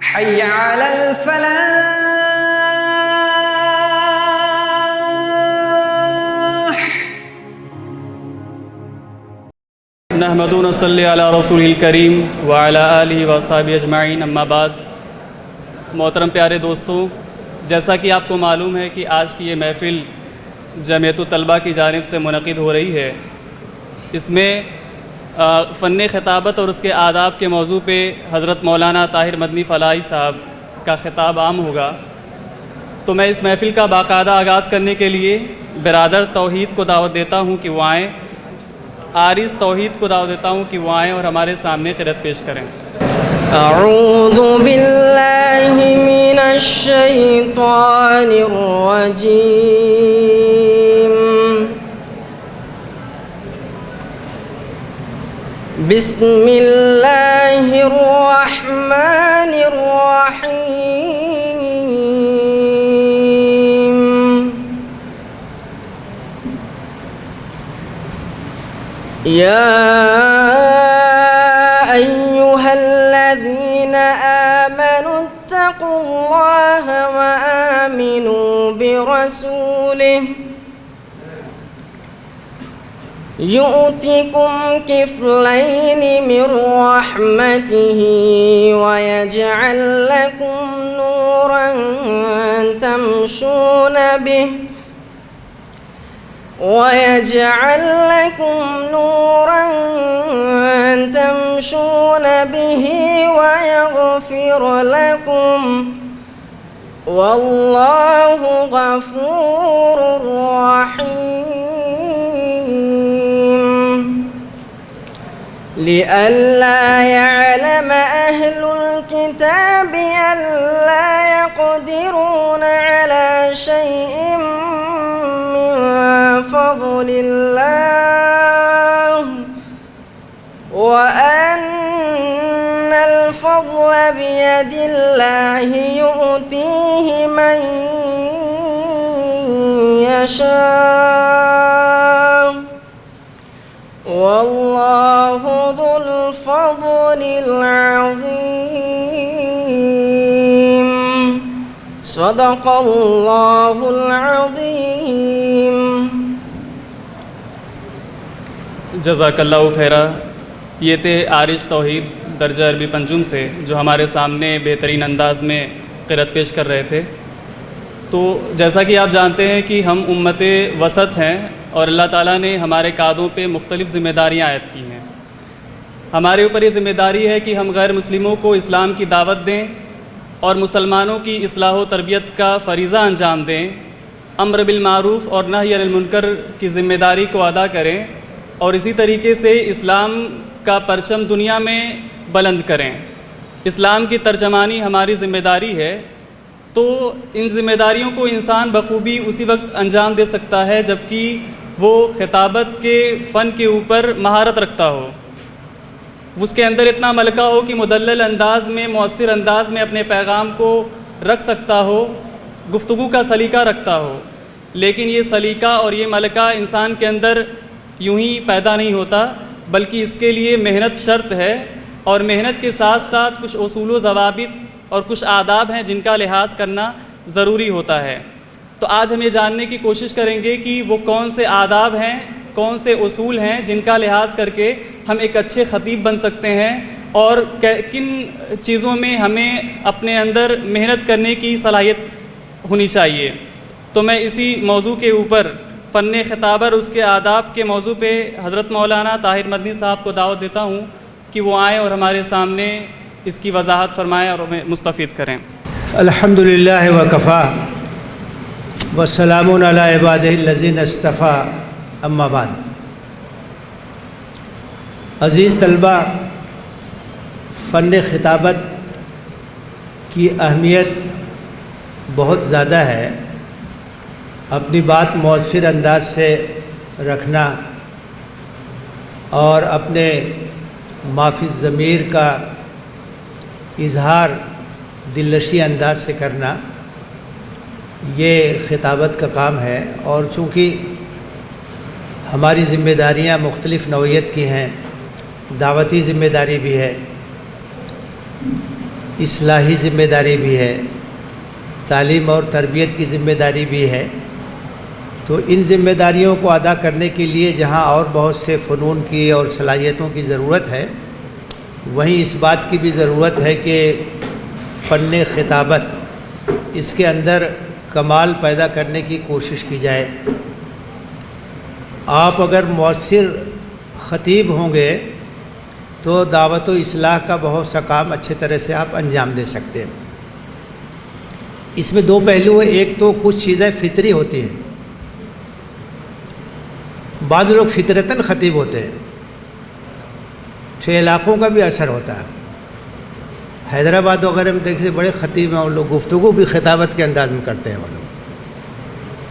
حي على الفلاح. نحمد و نصلی علی رسول الکریم وعلی آلہ وصحبہ اجمعین، اما بعد۔ محترم پیارے دوستوں، جیسا کہ آپ کو معلوم ہے کہ آج کی یہ محفل جمعیت الطلباء کی جانب سے منعقد ہو رہی ہے۔ اس میں فن خطابت اور اس کے آداب کے موضوع پہ حضرت مولانا طاہر مدنی فلاحی صاحب کا خطاب عام ہوگا۔ تو میں اس محفل کا باقاعدہ آغاز کرنے کے لیے برادر توحید کو دعوت دیتا ہوں کہ وہ آئیں، عارض توحید کو دعوت دیتا ہوں کہ وہ آئیں اور ہمارے سامنے قرأت پیش کریں۔ اعوذ باللہ من الشیطان الرجیم، بسم اللہ الرحمن الرحیم۔ یا أيها الذين آمنوا اتقوا الله وآمنوا برسوله يؤتكم كفلين من رحمته ويجعل لكم نورا تمشون به ويغفر لكم والله غفور رحيم۔ لئلا يعلم أهل الكتاب ألا يقدرون على شيء من فضل الله وأن الفضل بيد الله يؤتيه من يشاء والله ذو الفضل العظيم۔ صدق اللہ العظیم۔ جزاک اللہ خیرہ۔ یہ تھے عارض توحید درجہ عربی پنجم سے، جو ہمارے سامنے بہترین انداز میں قرأت پیش کر رہے تھے۔ تو جیسا کہ آپ جانتے ہیں کہ ہم امت وسط ہیں اور اللہ تعالیٰ نے ہمارے قادوں پہ مختلف ذمہ داریاں عائد کی ہیں۔ ہمارے اوپر یہ ذمہ داری ہے کہ ہم غیر مسلموں کو اسلام کی دعوت دیں اور مسلمانوں کی اصلاح و تربیت کا فریضہ انجام دیں، امر بالمعروف اور نہی عن المنکر کی ذمہ داری کو ادا کریں، اور اسی طریقے سے اسلام کا پرچم دنیا میں بلند کریں۔ اسلام کی ترجمانی ہماری ذمہ داری ہے۔ تو ان ذمہ داریوں کو انسان بخوبی اسی وقت انجام دے سکتا ہے جبکہ وہ خطابت کے فن کے اوپر مہارت رکھتا ہو، اس کے اندر اتنا ملکہ ہو کہ مدلل انداز میں، مؤثر انداز میں اپنے پیغام کو رکھ سکتا ہو، گفتگو کا سلیقہ رکھتا ہو۔ لیکن یہ سلیقہ اور یہ ملکہ انسان کے اندر یوں ہی پیدا نہیں ہوتا، بلکہ اس کے لیے محنت شرط ہے، اور محنت کے ساتھ ساتھ کچھ اصول و ضوابط اور کچھ آداب ہیں جن کا لحاظ کرنا ضروری ہوتا ہے۔ تو آج ہم یہ جاننے کی کوشش کریں گے کہ وہ کون سے آداب ہیں، کون سے اصول ہیں جن کا لحاظ کر کے ہم ایک اچھے خطیب بن سکتے ہیں، اور کن چیزوں میں ہمیں اپنے اندر محنت کرنے کی صلاحیت ہونی چاہیے۔ تو میں اسی موضوع کے اوپر، فن خطابت اور اس کے آداب کے موضوع پہ حضرت مولانا طاہر مدنی صاحب کو دعوت دیتا ہوں کہ وہ آئیں اور ہمارے سامنے اس کی وضاحت فرمائیں اور ہمیں مستفید کریں۔ الحمدللہ وکفا والسلام علی عبادہ الذین اصطفیٰ، اما بعد۔ عزیز طلبہ، فن خطابت کی اہمیت بہت زیادہ ہے۔ اپنی بات مؤثر انداز سے رکھنا اور اپنے مافی ضمیر کا اظہار دلنشیں انداز سے کرنا، یہ خطابت کا کام ہے۔ اور چونکہ ہماری ذمہ داریاں مختلف نوعیت کی ہیں، دعوتی ذمہ داری بھی ہے، اصلاحی ذمہ داری بھی ہے، تعلیم اور تربیت کی ذمہ داری بھی ہے۔ تو ان ذمہ داریوں کو ادا کرنے کے لیے جہاں اور بہت سے فنون کی اور صلاحیتوں کی ضرورت ہے، وہیں اس بات کی بھی ضرورت ہے کہ فن خطابت اس کے اندر کمال پیدا کرنے کی کوشش کی جائے۔ آپ اگر مؤثر خطیب ہوں گے تو دعوت و اصلاح کا بہت سا کام اچھے طرح سے آپ انجام دے سکتے ہیں۔ اس میں دو پہلو ہیں، ایک تو کچھ چیزیں فطری ہوتی ہیں، بعض لوگ فطرتاً خطیب ہوتے ہیں، علاقوں کا بھی اثر ہوتا ہے۔ حیدرآباد وغیرہ میں دیکھتے بڑے خطیب ہیں، وہ لوگ گفتگو بھی خطابت کے انداز میں کرتے ہیں وہ لوگ،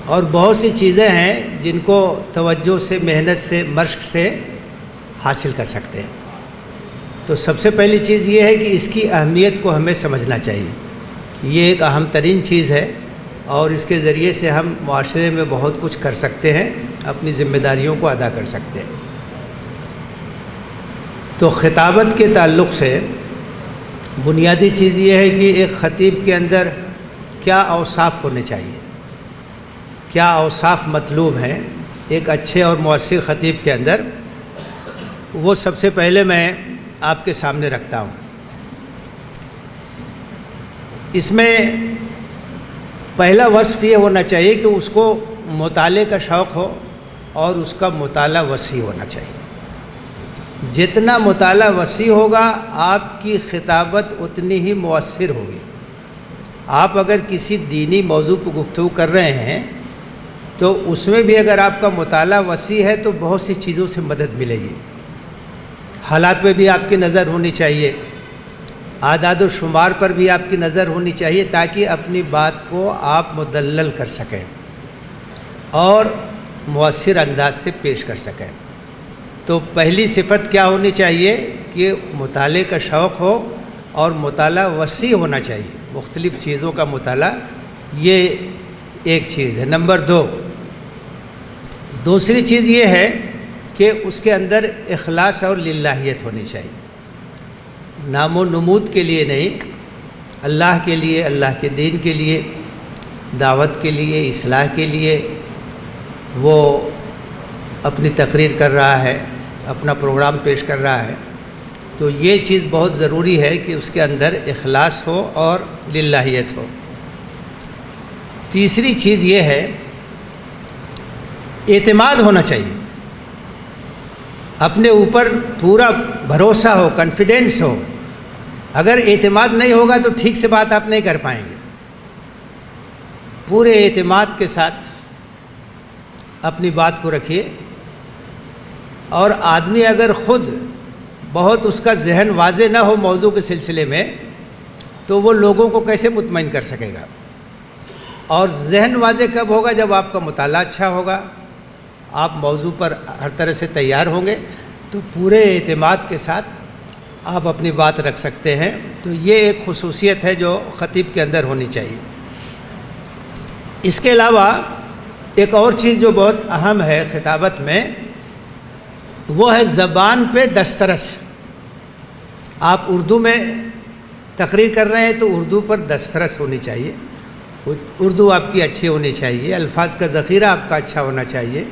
اور بہت سی چیزیں ہیں جن کو توجہ سے، محنت سے، مشق سے حاصل کر سکتے ہیں۔ تو سب سے پہلی چیز یہ ہے کہ اس کی اہمیت کو ہمیں سمجھنا چاہیے، یہ ایک اہم ترین چیز ہے، اور اس کے ذریعے سے ہم معاشرے میں بہت کچھ کر سکتے ہیں، اپنی ذمہ داریوں کو ادا کر سکتے ہیں۔ تو خطابت کے تعلق سے بنیادی چیز یہ ہے کہ ایک خطیب کے اندر کیا اوصاف ہونے چاہیے، کیا اوصاف مطلوب ہیں ایک اچھے اور مؤثر خطیب کے اندر، وہ سب سے پہلے میں آپ کے سامنے رکھتا ہوں۔ اس میں پہلا وصف یہ ہونا چاہیے کہ اس کو مطالعے کا شوق ہو اور اس کا مطالعہ وسیع ہونا چاہیے۔ جتنا مطالعہ وسیع ہوگا آپ کی خطابت اتنی ہی مؤثر ہوگی۔ آپ اگر کسی دینی موضوع پر گفتگو کر رہے ہیں تو اس میں بھی اگر آپ کا مطالعہ وسیع ہے تو بہت سی چیزوں سے مدد ملے گی۔ حالات پہ بھی آپ کی نظر ہونی چاہیے، اعداد و شمار پر بھی آپ کی نظر ہونی چاہیے، تاکہ اپنی بات کو آپ مدلل کر سکیں اور مؤثر انداز سے پیش کر سکیں۔ تو پہلی صفت کیا ہونی چاہیے کہ مطالعے کا شوق ہو اور مطالعہ وسیع ہونا چاہیے، مختلف چیزوں کا مطالعہ، یہ ایک چیز ہے۔ نمبر دوسری چیز یہ ہے کہ اس کے اندر اخلاص اور للہیت ہونی چاہیے، نام و نمود کے لیے نہیں، اللہ کے لیے، اللہ کے دین کے لیے، دعوت کے لیے، اصلاح کے لیے وہ اپنی تقریر کر رہا ہے، اپنا پروگرام پیش کر رہا ہے۔ تو یہ چیز بہت ضروری ہے کہ اس کے اندر اخلاص ہو اور للہیت ہو۔ تیسری چیز یہ ہے اعتماد ہونا چاہیے، اپنے اوپر پورا بھروسہ ہو، کانفیڈینس ہو۔ اگر اعتماد نہیں ہوگا تو ٹھیک سے بات آپ نہیں کر پائیں گے۔ پورے اعتماد کے ساتھ اپنی بات کو رکھیے، اور آدمی اگر خود بہت اس کا ذہن واضح نہ ہو موضوع کے سلسلے میں تو وہ لوگوں کو کیسے مطمئن کر سکے گا؟ اور ذہن واضح کب ہوگا؟ جب آپ کا مطالعہ اچھا ہوگا، آپ موضوع پر ہر طرح سے تیار ہوں گے، تو پورے اعتماد کے ساتھ آپ اپنی بات رکھ سکتے ہیں۔ تو یہ ایک خصوصیت ہے جو خطیب کے اندر ہونی چاہیے۔ اس کے علاوہ ایک اور چیز جو بہت اہم ہے خطابت میں، وہ ہے زبان پہ دسترس۔ آپ اردو میں تقریر کر رہے ہیں تو اردو پر دسترس ہونی چاہیے، اردو آپ کی اچھی ہونی چاہیے، الفاظ کا ذخیرہ آپ کا اچھا ہونا چاہیے،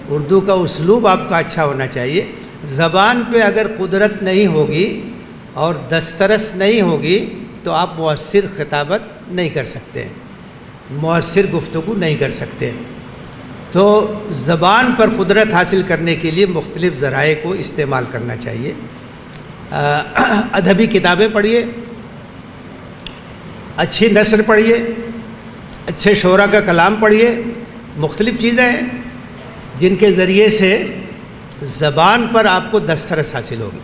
اردو کا اسلوب آپ کا اچھا ہونا چاہیے۔ زبان پہ اگر قدرت نہیں ہوگی اور دسترس نہیں ہوگی تو آپ مؤثر خطابت نہیں کر سکتے، مؤثر گفتگو نہیں کر سکتے۔ تو زبان پر قدرت حاصل کرنے کے لیے مختلف ذرائع کو استعمال کرنا چاہیے۔ ادبی کتابیں پڑھیے، اچھی نثر پڑھیے، اچھے شعراء کا کلام پڑھیے، مختلف چیزیں ہیں جن کے ذریعے سے زبان پر آپ کو دسترس حاصل ہوگی،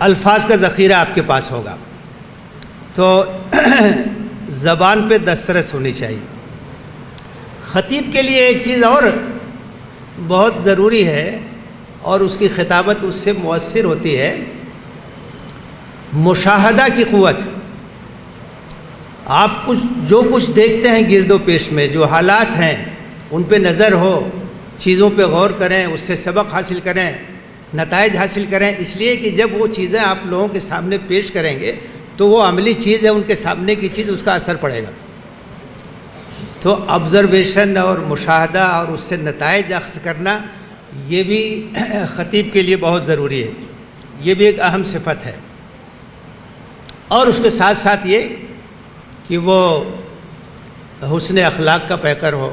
الفاظ کا ذخیرہ آپ کے پاس ہوگا۔ تو زبان پہ دسترس ہونی چاہیے۔ خطیب کے لیے ایک چیز اور بہت ضروری ہے اور اس کی خطابت اس سے مؤثر ہوتی ہے، مشاہدہ کی قوت۔ آپ جو کچھ دیکھتے ہیں گرد و پیش میں، جو حالات ہیں ان پہ نظر ہو، چیزوں پہ غور کریں، اس سے سبق حاصل کریں، نتائج حاصل کریں، اس لیے کہ جب وہ چیزیں آپ لوگوں کے سامنے پیش کریں گے تو وہ عملی چیز ہے، ان کے سامنے کی چیز، اس کا اثر پڑے گا۔ تو آبزرویشن اور مشاہدہ اور اس سے نتائج اخذ کرنا یہ بھی خطیب کے لیے بہت ضروری ہے، یہ بھی ایک اہم صفت ہے۔ اور اس کے ساتھ ساتھ یہ کہ وہ حسن اخلاق کا پیکر ہو،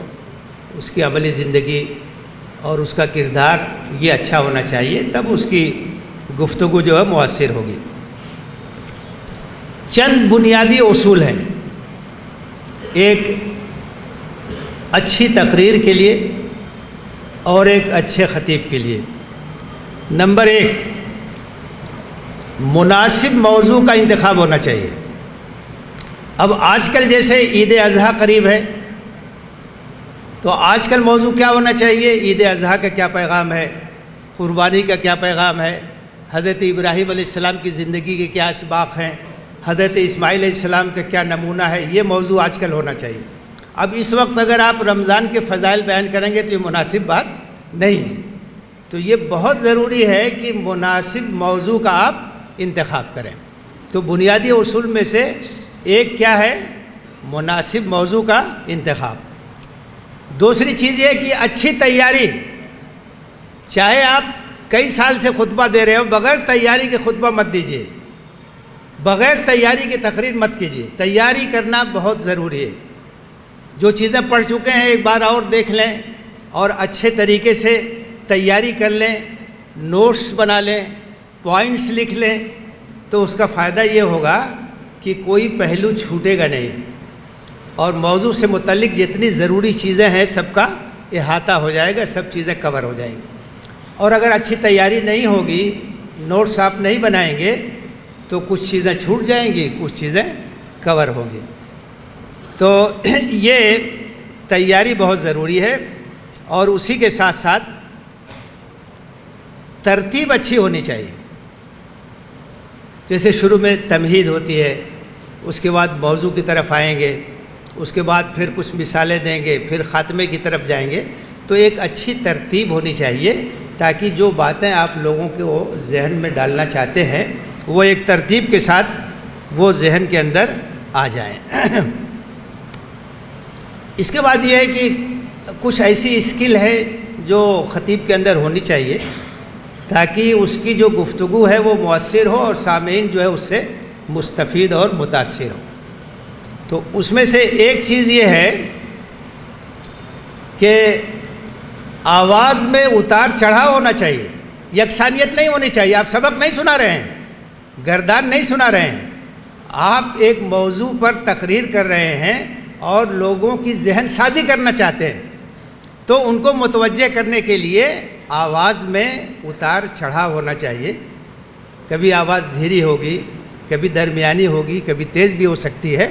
اس کی عملی زندگی اور اس کا کردار یہ اچھا ہونا چاہیے، تب اس کی گفتگو جو ہے مؤثر ہوگی۔ چند بنیادی اصول ہیں ایک اچھی تقریر کے لیے اور ایک اچھے خطیب کے لیے۔ نمبر 1، مناسب موضوع کا انتخاب ہونا چاہیے۔ اب آج کل جیسے عید اضحیٰ قریب ہے، تو آج کل موضوع کیا ہونا چاہیے؟ عید اضحیٰ کا کیا پیغام ہے، قربانی کا کیا پیغام ہے، حضرت ابراہیم علیہ السلام کی زندگی کے کیا اسباق ہیں، حضرت اسماعیل علیہ السلام کا کیا نمونہ ہے، یہ موضوع آج کل ہونا چاہیے۔ اب اس وقت اگر آپ رمضان کے فضائل بیان کریں گے تو یہ مناسب بات نہیں ہے، تو یہ بہت ضروری ہے کہ مناسب موضوع کا آپ انتخاب کریں۔ تو بنیادی اصول میں سے ایک کیا ہے؟ مناسب موضوع کا انتخاب۔ دوسری چیز یہ کہ اچھی تیاری، چاہے آپ کئی سال سے خطبہ دے رہے ہو، بغیر تیاری کے خطبہ مت دیجیے، بغیر تیاری کی تقریر مت کیجیے، تیاری کرنا بہت ضروری ہے۔ جو چیزیں پڑھ چکے ہیں ایک بار اور دیکھ لیں اور اچھے طریقے سے تیاری کر لیں، نوٹس بنا لیں، پوائنٹس لکھ لیں، تو اس کا فائدہ یہ ہوگا کہ کوئی پہلو چھوٹے گا نہیں، اور موضوع سے متعلق جتنی ضروری چیزیں ہیں سب کا احاطہ ہو جائے گا، سب چیزیں کور ہو جائیں گی۔ اور اگر اچھی تیاری نہیں ہوگی، نوٹس آپ نہیں بنائیں گے، تو کچھ چیزیں چھوٹ جائیں گی، کچھ چیزیں کور ہوں گی۔ تو یہ تیاری بہت ضروری ہے، اور اسی کے ساتھ ساتھ ترتیب اچھی ہونی چاہیے۔ جیسے شروع میں تمہید ہوتی ہے، اس کے بعد موضوع کی طرف آئیں گے، اس کے بعد پھر کچھ مثالیں دیں گے، پھر خاتمے کی طرف جائیں گے، تو ایک اچھی ترتیب ہونی چاہیے تاکہ جو باتیں آپ لوگوں کو ذہن میں ڈالنا چاہتے ہیں وہ ایک ترتیب کے ساتھ وہ ذہن کے اندر آ جائیں۔ اس کے بعد یہ ہے کہ کچھ ایسی اسکل ہے جو خطیب کے اندر ہونی چاہیے تاکہ اس کی جو گفتگو ہے وہ مؤثر ہو اور سامعین جو ہے اس سے مستفید اور متاثر ہو۔ تو اس میں سے ایک چیز یہ ہے کہ آواز میں اتار چڑھاؤ ہونا چاہیے، یکسانیت نہیں ہونی چاہیے۔ آپ سبق نہیں سنا رہے ہیں، گردان نہیں سنا رہے ہیں، آپ ایک موضوع پر تقریر کر رہے ہیں اور لوگوں کی ذہن سازی کرنا چاہتے ہیں، تو ان کو متوجہ کرنے کے لیے آواز میں اتار چڑھاؤ ہونا چاہیے۔ کبھی آواز دھیری ہوگی، کبھی درمیانی ہوگی، کبھی تیز بھی ہو سکتی ہے،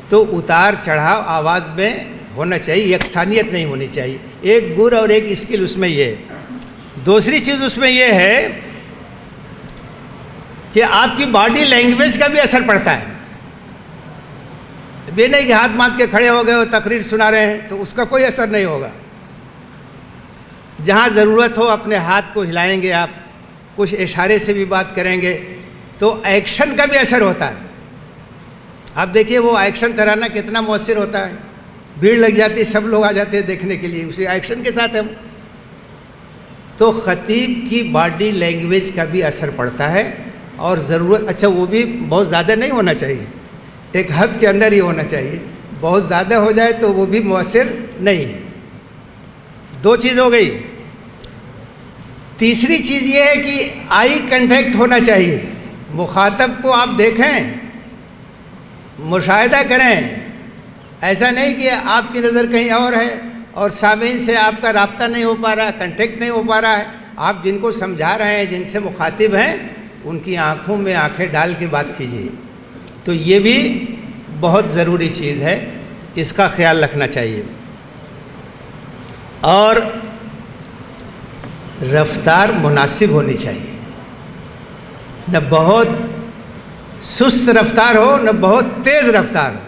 تو اتار چڑھاؤ آواز میں ہونا چاہیے، یکسانیت نہیں ہونی چاہیے۔ ایک گر اور ایک اسکل اس میں یہ ہے۔ دوسری چیز اس میں یہ ہے کہ آپ کی باڈی لینگویج کا بھی اثر پڑتا ہے۔ یہ نہیں کہ ہاتھ باندھ کے کھڑے ہو گئے اور تقریر سنا رہے ہیں تو اس کا کوئی اثر نہیں ہوگا۔ جہاں ضرورت ہو اپنے ہاتھ کو ہلائیں گے، آپ کچھ اشارے سے بھی بات کریں گے، تو ایکشن کا بھی اثر ہوتا ہے۔ آپ دیکھیے وہ ایکشن ترانہ کتنا مؤثر ہوتا ہے، بھیڑ لگ جاتی ہے، سب لوگ آ جاتے ہیں دیکھنے کے لیے، اسی ایکشن کے ساتھ ہم۔ تو خطیب کی باڈی لینگویج کا بھی اثر پڑتا ہے، اور ضرورت اچھا وہ بھی بہت زیادہ نہیں ہونا چاہیے، ایک حد کے اندر ہی ہونا چاہیے، بہت زیادہ ہو جائے تو وہ بھی مؤثر نہیں ہے۔ دو چیز ہو گئی۔ تیسری چیز یہ ہے کہ آئی کنٹیکٹ ہونا چاہیے، مخاطب کو آپ دیکھیں، مشاہدہ کریں، ایسا نہیں کہ آپ کی نظر کہیں اور ہے اور سامعین سے آپ کا رابطہ نہیں ہو پا رہا، کنٹیکٹ نہیں ہو پا رہا ہے۔ آپ جن کو سمجھا رہے ہیں، جن سے مخاطب ہیں، ان کی آنکھوں میں آنکھیں ڈال کے بات کیجیے۔ تو یہ بھی بہت ضروری چیز ہے، اس کا خیال رکھنا چاہیے۔ اور رفتار مناسب ہونی چاہیے، نہ بہت سست رفتار ہو نہ بہت تیز رفتار ہو۔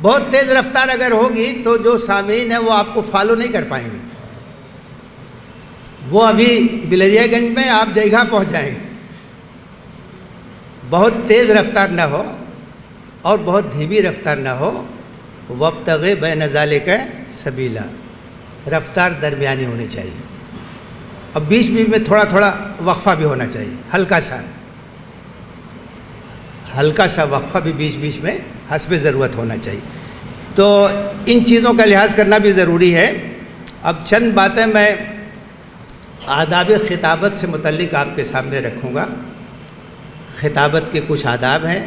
بہت تیز رفتار اگر ہوگی تو جو سامعین ہیں وہ آپ کو فالو نہیں کر پائیں گے، وہ ابھی بلریا گنج میں آپ جگہ پہنچ جائیں گے۔ بہت تیز رفتار نہ ہو اور بہت دھیمی رفتار نہ ہو. وابتغ بین ذالک سبیلا، رفتار درمیانی ہونی چاہیے. اب بیچ بیچ میں تھوڑا تھوڑا وقفہ بھی ہونا چاہیے، ہلکا سا وقفہ بھی بیچ بیچ میں حسب ضرورت ہونا چاہیے. تو ان چیزوں کا لحاظ کرنا بھی ضروری ہے. اب چند باتیں میں آداب خطابت سے متعلق آپ کے سامنے رکھوں گا. خطابت کے کچھ آداب ہیں،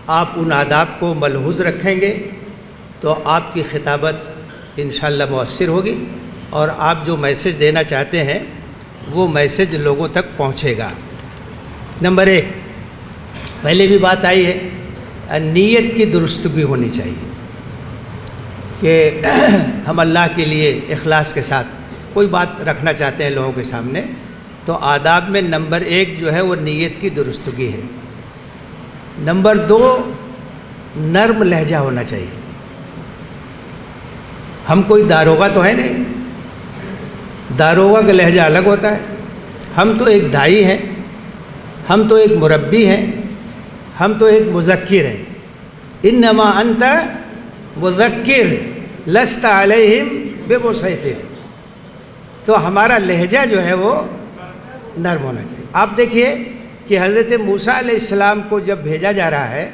آپ ان آداب کو ملحوظ رکھیں گے تو آپ کی خطابت انشاءاللہ مؤثر ہوگی اور آپ جو میسج دینا چاہتے ہیں وہ میسج لوگوں تک پہنچے گا. نمبر 1، پہلے بھی بات آئی ہے، نیت کی درستگی ہونی چاہیے کہ ہم اللہ کے لیے اخلاص کے ساتھ کوئی بات رکھنا چاہتے ہیں لوگوں کے سامنے. تو آداب میں نمبر 1 جو ہے وہ نیت کی درستگی ہے. نمبر 2، نرم لہجہ ہونا چاہیے. ہم کوئی داروغہ تو ہے نہیں، داروغہ کا لہجہ الگ ہوتا ہے. ہم تو ایک داعی ہیں، ہم تو ایک مربی ہیں، ہم تو ایک مذکر ہیں. انما انت مذکر لست علیہم بمسیطر. تو ہمارا لہجہ جو ہے وہ نرم ہونا چاہیے. آپ دیکھیے کہ حضرت موسیٰ علیہ السلام کو جب بھیجا جا رہا ہے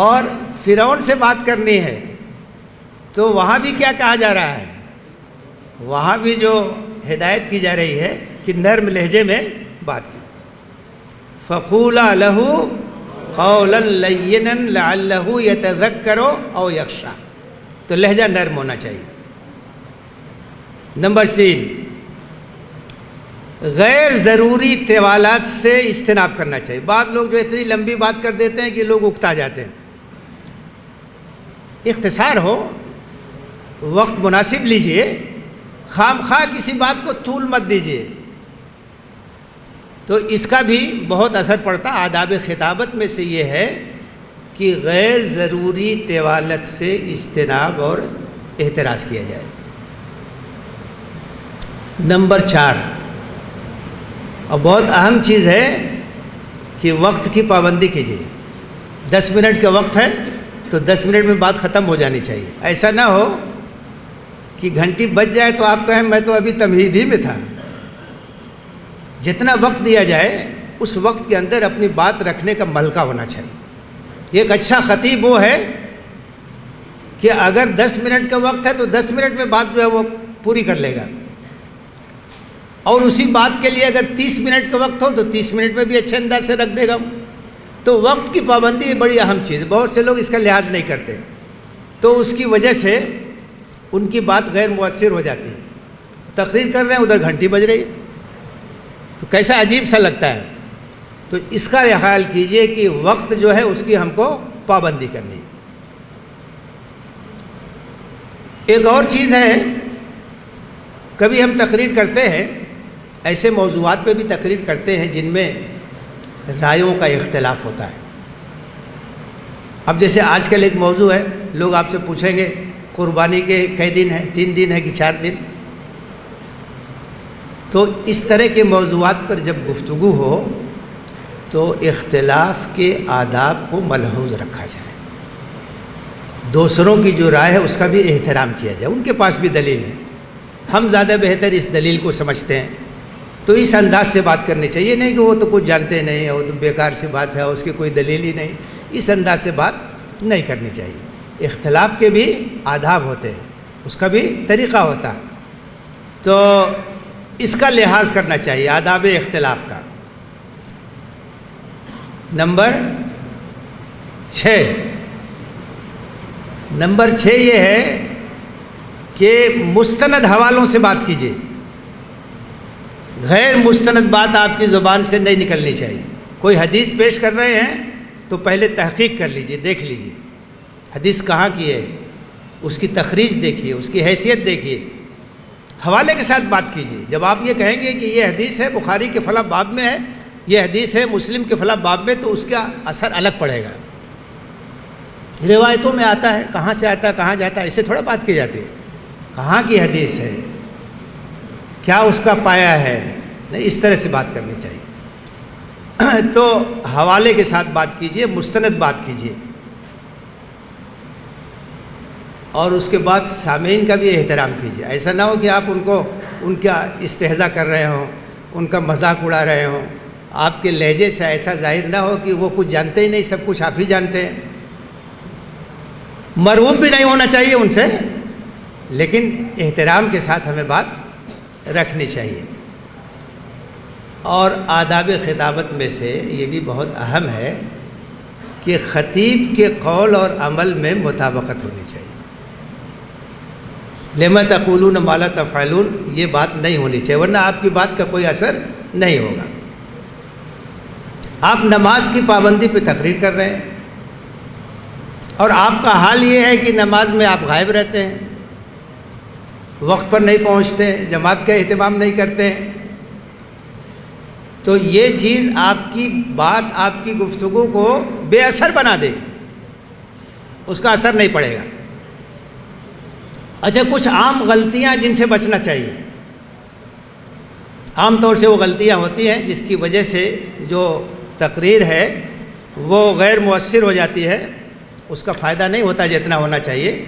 اور فرعون سے بات کرنی ہے تو وہاں بھی کیا کہا جا رہا ہے؟ وہاں بھی جو ہدایت کی جا رہی ہے کہ نرم لہجے میں بات کی. فَقُولَا لَهُ قَوْلًا لَيِّنًا لَعَلَّهُ يَتَذَكَّرُ أَوْ يَخْشَىٰ. تو لہجہ نرم ہونا چاہیے. نمبر 3، غیر ضروری طوالات سے اجتناب کرنا چاہیے. بعض لوگ جو اتنی لمبی بات کر دیتے ہیں کہ لوگ اکتا جاتے ہیں. اختصار ہو، وقت مناسب لیجئے، خام خواہ کسی بات کو طول مت دیجئے. تو اس کا بھی بہت اثر پڑتا. آداب خطابت میں سے یہ ہے کہ غیر ضروری طوالت سے اجتناب اور احتراز کیا جائے. نمبر 4، اور بہت اہم چیز ہے کہ وقت کی پابندی کیجیے. 10 منٹ کا وقت ہے تو 10 منٹ میں بات ختم ہو جانی چاہیے. ایسا نہ ہو کہ گھنٹی بج جائے تو آپ کہیں میں تو ابھی تمہید ہی میں تھا. جتنا وقت دیا جائے اس وقت کے اندر اپنی بات رکھنے کا ملکہ ہونا چاہیے. ایک اچھا خطیب وہ ہے کہ اگر 10 منٹ کا وقت ہے تو 10 منٹ میں بات جو ہے وہ پوری کر لے گا، اور اسی بات کے لیے اگر 30 منٹ کا وقت ہو تو 30 منٹ میں بھی اچھے انداز سے رکھ دے گا. تو وقت کی پابندی بڑی اہم چیز ہے. بہت سے لوگ اس کا لحاظ نہیں کرتے تو اس کی وجہ سے ان کی بات غیر مؤثر ہو جاتی ہے. تقریر کر رہے ہیں، ادھر گھنٹی بج رہی ہے تو کیسا عجیب سا لگتا ہے. تو اس کا خیال کیجئے کہ وقت جو ہے اس کی ہم کو پابندی کرنی. ایک اور چیز ہے، کبھی ہم تقریر کرتے ہیں، ایسے موضوعات پہ بھی تقریر کرتے ہیں جن میں رائیوں کا اختلاف ہوتا ہے. اب جیسے آج کل ایک موضوع ہے، لوگ آپ سے پوچھیں گے قربانی کے کئی دن ہیں، 3 دن ہے کہ 4 دن. تو اس طرح کے موضوعات پر جب گفتگو ہو تو اختلاف کے آداب کو ملحوظ رکھا جائے. دوسروں کی جو رائے ہے اس کا بھی احترام کیا جائے. ان کے پاس بھی دلیل ہے، ہم زیادہ بہتر اس دلیل کو سمجھتے ہیں تو اس انداز سے بات کرنی چاہیے. نہیں کہ وہ تو کچھ جانتے نہیں ہیں، وہ تو بیکار سی بات ہے، اس کی کوئی دلیل ہی نہیں. اس انداز سے بات نہیں کرنی چاہیے. اختلاف کے بھی آداب ہوتے ہیں، اس کا بھی طریقہ ہوتا ہے. تو اس کا لحاظ کرنا چاہیے، آداب اختلاف کا. نمبر 6 یہ ہے کہ مستند حوالوں سے بات کیجیے. غیر مستند بات آپ کی زبان سے نہیں نکلنی چاہیے. کوئی حدیث پیش کر رہے ہیں تو پہلے تحقیق کر لیجیے، دیکھ لیجیے حدیث کہاں کی ہے، اس کی تخریج دیکھیے، اس کی حیثیت دیکھیے، حوالے کے ساتھ بات کیجیے. جب آپ یہ کہیں گے کہ یہ حدیث ہے بخاری کے فلاں باب میں ہے، یہ حدیث ہے مسلم کے فلاں باب میں، تو اس کا اثر الگ پڑے گا. روایتوں میں آتا ہے، کہاں سے آتا ہے، کہاں جاتا ہے، اسے تھوڑا بات کی جاتی ہے. کہاں کی حدیث ہے، کیا اس کا پایا ہے، نہیں، اس طرح سے بات کرنی چاہیے. تو حوالے کے ساتھ بات کیجئے، مستند بات کیجئے، اور اس کے بعد سامعین کا بھی احترام کیجئے۔ ایسا نہ ہو کہ آپ ان کا استہزاء کر رہے ہوں، ان کا مذاق اڑا رہے ہوں، آپ کے لہجے سے ایسا ظاہر نہ ہو کہ وہ کچھ جانتے ہی نہیں، سب کچھ آپ ہی جانتے ہیں۔ مرعوب بھی نہیں ہونا چاہیے ان سے، لیکن احترام کے ساتھ ہمیں بات رکھنی چاہیے۔ اور آداب خطابت میں سے یہ بھی بہت اہم ہے کہ خطیب کے قول اور عمل میں مطابقت ہونی چاہیے۔ لما تقولون ما لا تفعلون، یہ بات نہیں ہونی چاہیے، ورنہ آپ کی بات کا کوئی اثر نہیں ہوگا۔ آپ نماز کی پابندی پہ تقریر کر رہے ہیں، اور آپ کا حال یہ ہے کہ نماز میں آپ غائب رہتے ہیں، وقت پر نہیں پہنچتے، جماعت کا اہتمام نہیں کرتے ہیں، تو یہ چیز آپ کی بات، آپ کی گفتگو کو بے اثر بنا دے گی، اس کا اثر نہیں پڑے گا۔ اچھا، کچھ عام غلطیاں جن سے بچنا چاہیے۔ عام طور سے وہ غلطیاں ہوتی ہیں جس کی وجہ سے جو تقریر ہے وہ غیر مؤثر ہو جاتی ہے، اس کا فائدہ نہیں ہوتا جتنا ہونا چاہیے۔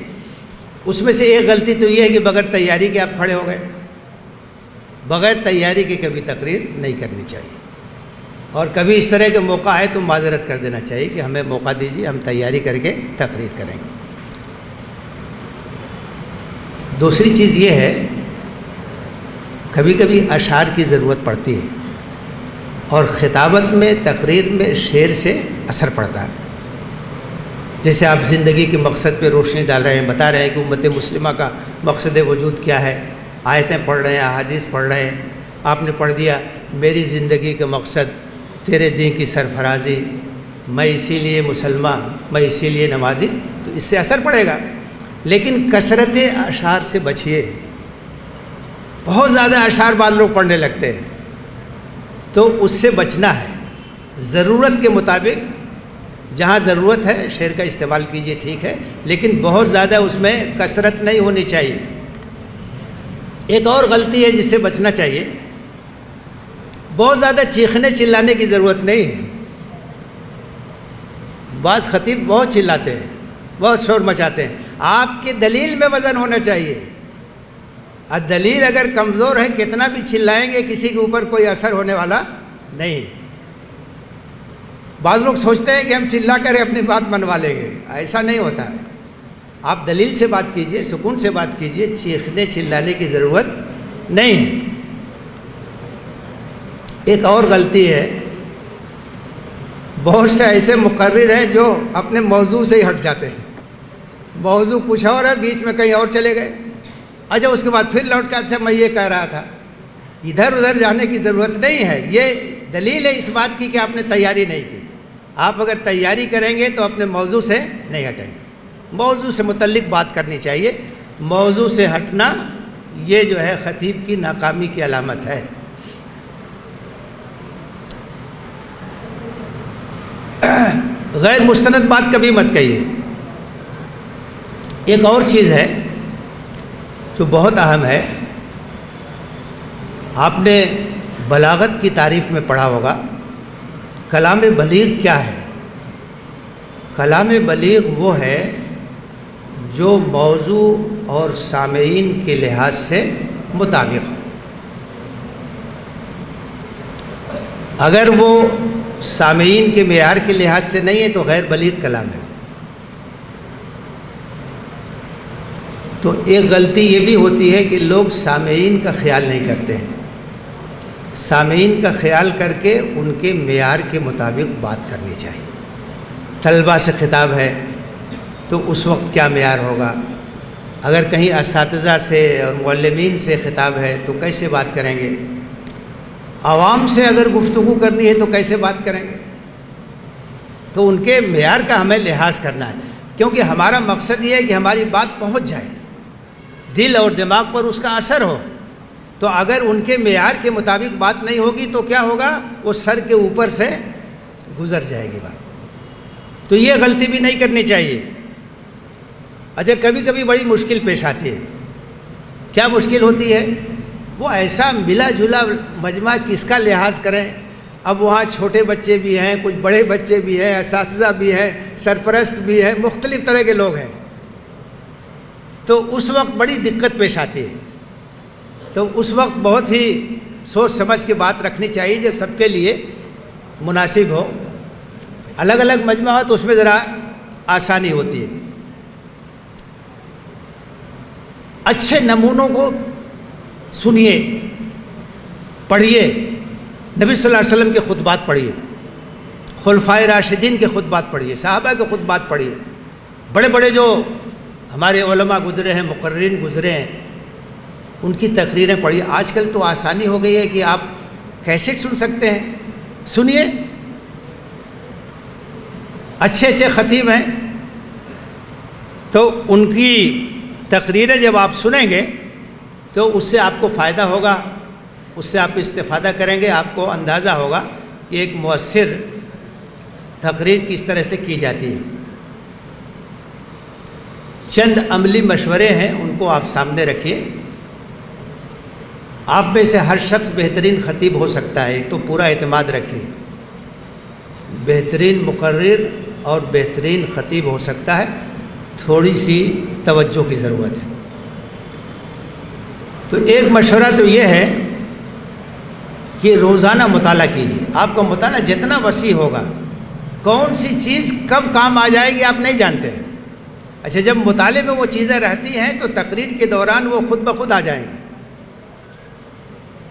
اس میں سے ایک غلطی تو یہ ہے کہ بغیر تیاری کے آپ کھڑے ہو گئے۔ بغیر تیاری کے کبھی تقریر نہیں کرنی چاہیے، اور کبھی اس طرح کے موقع آئے تو معذرت کر دینا چاہیے کہ ہمیں موقع دیجیے، ہم تیاری کر کے تقریر کریں گے۔ دوسری چیز یہ ہے، کبھی کبھی اشعار کی ضرورت پڑتی ہے، اور خطابت میں، تقریر میں شعر سے اثر پڑتا ہے۔ جیسے آپ زندگی کے مقصد پہ روشنی ڈال رہے ہیں، بتا رہے ہیں کہ امت مسلمہ کا مقصد وجود کیا ہے، آیتیں پڑھ رہے ہیں، احادیث پڑھ رہے ہیں، آپ نے پڑھ دیا میری زندگی کا مقصد تیرے دین کی سرفرازی، میں اسی لیے مسلمان، میں اسی لیے نمازی، تو اس سے اثر پڑے گا۔ لیکن کثرت اشعار سے بچیے۔ بہت زیادہ اشعار بعض لوگ پڑھنے لگتے ہیں، تو اس سے بچنا ہے۔ ضرورت کے مطابق جہاں ضرورت ہے شعر کا استعمال کیجئے، ٹھیک ہے، لیکن بہت زیادہ اس میں کثرت نہیں ہونی چاہیے۔ ایک اور غلطی ہے جس سے بچنا چاہیے، بہت زیادہ چیخنے چلانے کی ضرورت نہیں ہے۔ بعض خطیب بہت چلاتے ہیں، بہت شور مچاتے ہیں، آپ کے دلیل میں وزن ہونا چاہیے۔ دلیل اگر کمزور ہے، کتنا بھی چلائیں گے کسی کے اوپر کوئی اثر ہونے والا نہیں۔ بعض لوگ سوچتے ہیں کہ ہم چلا کر اپنی بات منوا لیں گے، ایسا نہیں ہوتا ہے۔ آپ دلیل سے بات کیجئے، سکون سے بات کیجئے، چیخنے چلانے کی ضرورت نہیں ہے۔ ایک اور غلطی ہے، بہت سے ایسے مقرر ہیں جو اپنے موضوع سے ہی ہٹ جاتے ہیں۔ موضوع کچھ اور ہے، بیچ میں کہیں اور چلے گئے، اچھا اس کے بعد پھر لوٹ کے اچھا میں یہ کہہ رہا تھا۔ ادھر ادھر جانے کی ضرورت نہیں ہے، یہ دلیل ہے اس بات کی کہ آپ نے تیاری نہیں کی۔ آپ اگر تیاری کریں گے تو اپنے موضوع سے نہیں ہٹیں گے، موضوع سے متعلق بات کرنی چاہیے۔ موضوع سے ہٹنا یہ جو ہے خطیب کی ناکامی کی علامت ہے۔ غیر مستند بات کبھی مت کہیے۔ ایک اور چیز ہے جو بہت اہم ہے، آپ نے بلاغت کی تعریف میں پڑھا ہوگا، کلام بلیغ کیا ہے؟ کلام بلیغ وہ ہے جو موضوع اور سامعین کے لحاظ سے مطابق ہو۔ اگر وہ سامعین کے معیار کے لحاظ سے نہیں ہے تو غیر بلیغ کلام ہے۔ تو ایک غلطی یہ بھی ہوتی ہے کہ لوگ سامعین کا خیال نہیں کرتے ہیں۔ سامعین کا خیال کر کے ان کے معیار کے مطابق بات کرنی چاہیے۔ طلباء سے خطاب ہے تو اس وقت کیا معیار ہوگا؟ اگر کہیں اساتذہ سے اور معلمین سے خطاب ہے تو کیسے بات کریں گے؟ عوام سے اگر گفتگو کرنی ہے تو کیسے بات کریں گے؟ تو ان کے معیار کا ہمیں لحاظ کرنا ہے، کیونکہ ہمارا مقصد یہ ہے کہ ہماری بات پہنچ جائے، دل اور دماغ پر اس کا اثر ہو۔ تو اگر ان کے معیار کے مطابق بات نہیں ہوگی تو کیا ہوگا؟ وہ سر کے اوپر سے گزر جائے گی بات۔ تو یہ غلطی بھی نہیں کرنی چاہیے۔ اچھا، کبھی کبھی بڑی مشکل پیش آتی ہے۔ کیا مشکل ہوتی ہے؟ وہ ایسا ملا جلا مجمع کس کا لحاظ کریں؟ اب وہاں چھوٹے بچے بھی ہیں، کچھ بڑے بچے بھی ہیں، اساتذہ بھی ہیں، سرپرست بھی ہیں، مختلف طرح کے لوگ ہیں، تو اس وقت بڑی دقت پیش آتی ہے. تو اس وقت بہت ہی سوچ سمجھ کے بات رکھنی چاہیے جو سب کے لیے مناسب ہو. الگ الگ مجمع ہو تو اس میں ذرا آسانی ہوتی ہے. اچھے نمونوں کو سنیے، پڑھیے، نبی صلی اللہ علیہ وسلم کے خطبات پڑھیے، خلفائے راشدین کے خطبات پڑھیے، صحابہ کے خطبات پڑھیے، بڑے بڑے جو ہمارے علماء گزرے ہیں، مقررین گزرے ہیں، ان کی تقریریں پڑھیے. آج کل تو آسانی ہو گئی ہے کہ آپ کیسٹ سن سکتے ہیں، سنیے. اچھے اچھے خطیب ہیں تو ان کی تقریریں جب آپ سنیں گے تو اس سے آپ کو فائدہ ہوگا، اس سے آپ استفادہ کریں گے. آپ کو اندازہ ہوگا کہ ایک مؤثر تقریر کس طرح سے کی جاتی ہے. چند عملی مشورے ہیں، ان کو آپ سامنے رکھیے. آپ میں سے ہر شخص بہترین خطیب ہو سکتا ہے، ایک تو پورا اعتماد رکھیے. بہترین مقرر اور بہترین خطیب ہو سکتا ہے، تھوڑی سی توجہ کی ضرورت ہے. تو ایک مشورہ تو یہ ہے کہ روزانہ مطالعہ کیجیے. آپ کا مطالعہ جتنا وسیع ہوگا، کون سی چیز کب کام آ جائے گی آپ نہیں جانتے. اچھا، جب مطالعے میں وہ چیزیں رہتی ہیں تو تقریر کے دوران وہ خود بخود آ جائیں گی.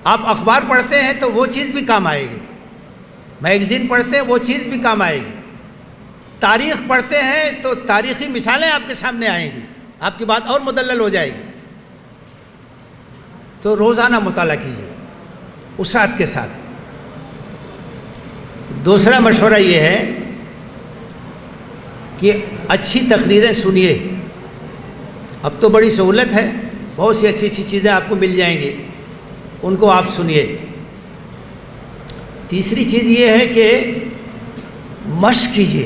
آپ اخبار پڑھتے ہیں تو وہ چیز بھی کام آئے گی، میگزین پڑھتے ہیں وہ چیز بھی کام آئے گی، تاریخ پڑھتے ہیں تو تاریخی مثالیں آپ کے سامنے آئیں گی، آپ کی بات اور مدلل ہو جائے گی. تو روزانہ مطالعہ کیجیے وسعت کے ساتھ. دوسرا مشورہ یہ ہے کہ اچھی تقریریں سنیے. اب تو بڑی سہولت ہے، بہت سی اچھی اچھی چیزیں آپ کو مل جائیں گی، ان کو آپ سنیے. تیسری چیز یہ ہے کہ مشق کیجیے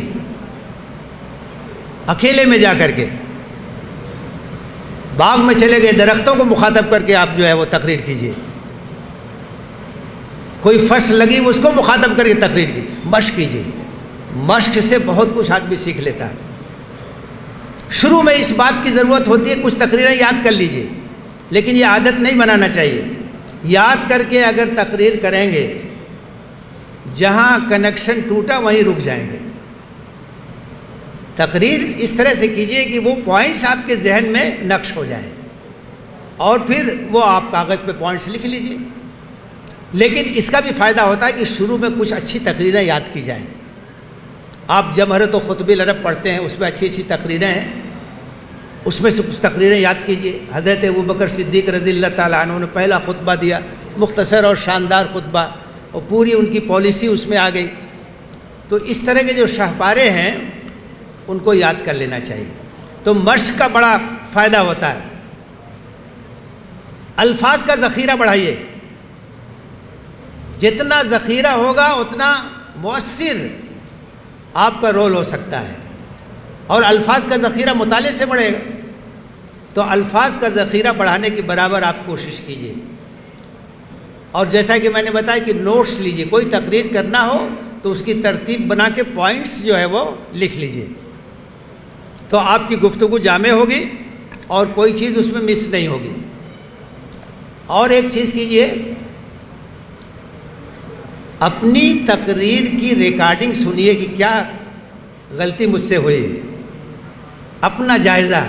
اکیلے میں جا کر کے. باغ میں چلے گئے، درختوں کو مخاطب کر کے آپ جو ہے وہ تقریر کیجیے. کوئی فصل لگی اس کو مخاطب کر کے تقریر کی، مشق کیجیے. مشق سے بہت کچھ آدمی سیکھ لیتا ہے. شروع میں اس بات کی ضرورت ہوتی ہے کچھ تقریریں یاد کر لیجیے، لیکن یہ عادت نہیں بنانا چاہیے. یاد کر کے اگر تقریر کریں گے، جہاں کنیکشن ٹوٹا وہیں رک جائیں گے. تقریر اس طرح سے کیجیے کہ وہ پوائنٹس آپ کے ذہن میں نقش ہو جائیں، اور پھر وہ آپ کاغذ پہ پوائنٹس لکھ لیجیے. لیکن اس کا بھی فائدہ ہوتا ہے کہ شروع میں کچھ اچھی تقریریں یاد کی جائیں. آپ جمہرۃ و خطب العرب پڑھتے ہیں، اس میں اچھی اچھی تقریریں ہیں، اس میں سے کچھ تقریریں یاد کیجیے. حضرت ابوبکر صدیق رضی اللہ تعالیٰ عنہ نے پہلا خطبہ دیا، مختصر اور شاندار خطبہ، اور پوری ان کی پالیسی اس میں آ گئی. تو اس طرح کے جو شاہکاریں ہیں ان کو یاد کر لینا چاہیے. تو مشق کا بڑا فائدہ ہوتا ہے. الفاظ کا ذخیرہ بڑھائیے. جتنا ذخیرہ ہوگا اتنا مؤثر آپ کا رول ہو سکتا ہے، اور الفاظ کا ذخیرہ مطالعے سے بڑھے گا. تو الفاظ کا ذخیرہ بڑھانے کی برابر آپ کوشش کیجیے. اور جیسا کہ میں نے بتایا کہ نوٹس لیجیے. کوئی تقریر کرنا ہو تو اس کی ترتیب بنا کے پوائنٹس جو ہے وہ لکھ لیجیے، تو آپ کی گفتگو جامع ہوگی اور کوئی چیز اس میں مس نہیں ہوگی. اور ایک چیز کیجیے، اپنی تقریر کی ریکارڈنگ سنیے کہ کیا غلطی مجھ سے ہوئی. اپنا جائزہ،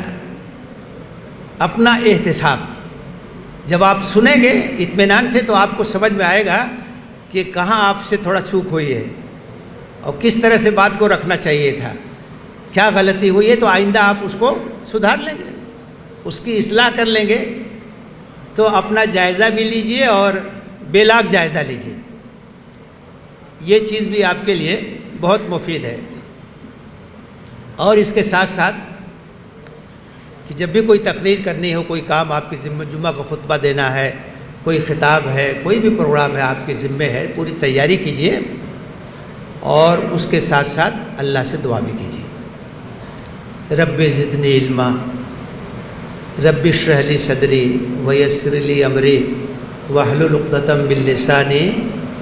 اپنا احتساب جب آپ سنیں گے اطمینان سے تو آپ کو سمجھ میں آئے گا کہ کہاں آپ سے تھوڑا چوک ہوئی ہے اور کس طرح سے بات کو رکھنا چاہیے تھا، کیا غلطی ہوئی ہے. تو آئندہ آپ اس کو سدھار لیں گے، اس کی اصلاح کر لیں گے. تو اپنا جائزہ بھی لیجئے اور بے لاگ جائزہ لیجئے. یہ چیز بھی آپ کے لیے بہت مفید ہے. اور اس کے ساتھ ساتھ کہ جب بھی کوئی تقریر کرنی ہو، کوئی کام آپ کے ذمہ، جمعہ کا خطبہ دینا ہے، کوئی خطاب ہے، کوئی بھی پروگرام ہے آپ کے ذمہ ہے، پوری تیاری کیجئے اور اس کے ساتھ ساتھ اللہ سے دعا بھی کیجئے. رب زدنی علما، رب اشرح لی صدری ویسر لی امری واحلل عقدۃ من لسانی